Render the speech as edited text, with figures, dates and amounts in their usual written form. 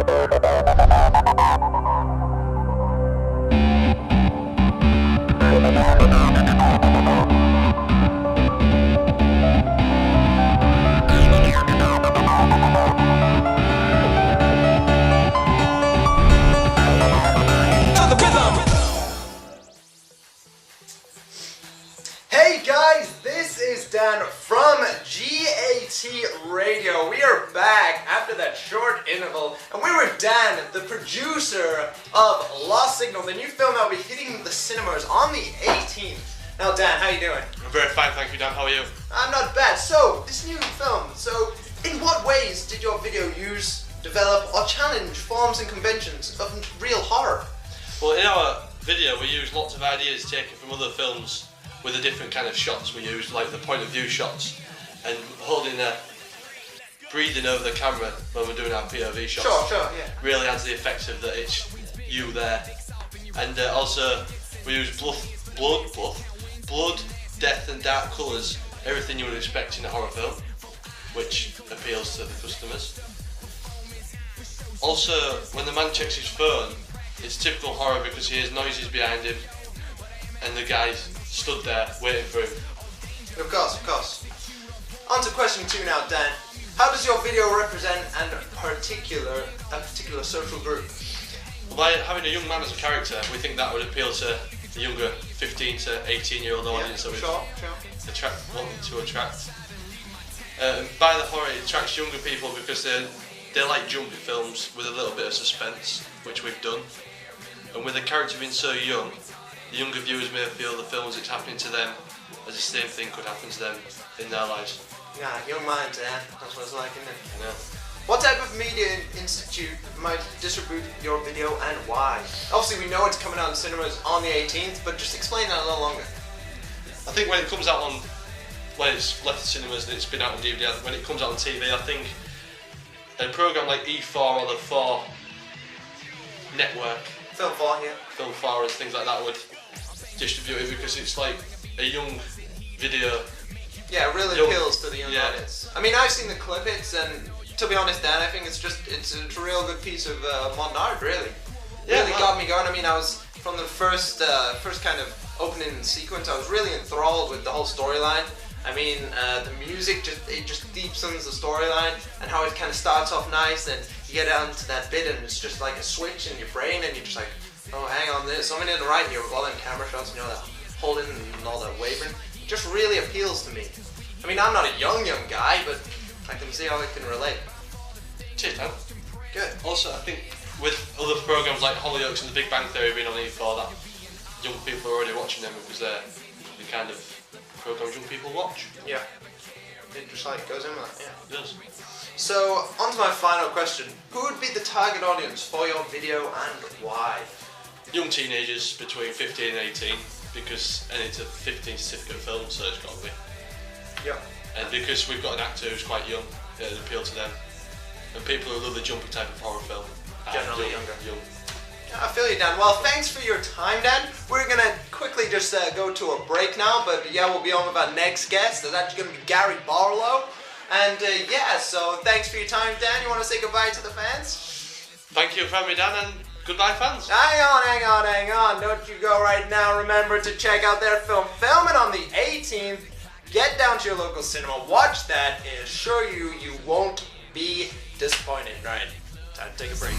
Hey guys, this is Dan from GAT Radio. We are back after that short interval, and we were Dan, the producer of Lost Signal, the new film that will be hitting the cinemas on the 18th. Now Dan, how you doing? I'm very fine, thank you Dan, how are you? I'm not bad. So, this new film, in what ways did your video use, develop, or challenge forms and conventions of real horror? Well, in our video we used lots of ideas taken from other films with the different kind of shots we used, like the point of view shots and breathing over the camera when we're doing our POV shots. Sure, yeah. Really adds the effect of that it's you there. And also we use blood, death and dark colours, everything you would expect in a horror film, which appeals to the customers. Also, when the man checks his phone, it's typical horror because he hears noises behind him and the guy's stood there waiting for him. Of course. On to question 2 now, Dan. How does your video represent a particular social group? By having a young man as a character, we think that would appeal to the younger 15 to 18-year-old audience that we wanting to attract. By the horror, it attracts younger people because they like jumpy films with a little bit of suspense, which we've done. And with the character being so young, the younger viewers may feel the film as it's happening to them as the same thing could happen to them in their lives. Yeah, young mind, Dan. That's what it's like, isn't it? Yeah. What type of media institute might distribute your video and why? Obviously, we know it's coming out in cinemas on the 18th, but just explain that a little longer. I think when it comes out when it's left the cinemas and it's been out on DVD, when it comes out on TV, I think a programme like E4 or the 4 network, Film 4, yeah. Film 4 and things like that would distribute it because it's like a young video. Yeah, it really appeals to the young audience. I mean, I've seen the clip-its, and to be honest, Dan, I think it's a real good piece of modern art, really. Really got me going. I mean, I was, from the first kind of opening sequence, I was really enthralled with the whole storyline. I mean, the music just deepens the storyline, and how it kind of starts off nice, and you get down to that bit, and it's just like a switch in your brain, and you're just like, oh, hang on, there's something in the right here with all them camera shots, you know, that holding and all that wavering. It just really appeals to me. I mean, I'm not a young guy, but I can see how it can relate. Cheers, Dan. Good. Also, I think with other programmes like Hollyoaks and The Big Bang Theory being on E4, that young people are already watching them because they're the kind of programmes young people watch. Yeah. It just like goes in with that, yeah. It does. So, on to my final question. Who would be the target audience for your video and why? Young teenagers between 15 and 18, because it's a 15 certificate film, so it's got to be. Yep. And because we've got an actor who's quite young, it'll appeal to them. And people who love the jumpy type of horror film. Generally younger. Young. Yeah, I feel you, Dan. Well, thanks for your time, Dan. We're gonna quickly just go to a break now, but yeah, we'll be on with our next guest. That's actually gonna be Gary Barlow. And yeah, so thanks for your time, Dan. You want to say goodbye to the fans? Thank you for having me, Dan, and goodbye, fans. Hang on. Don't you go right now. Remember to check out their film, Filming on the 18th. Get down to your local cinema, watch that, and assure you won't be disappointed. Right, time to take a break.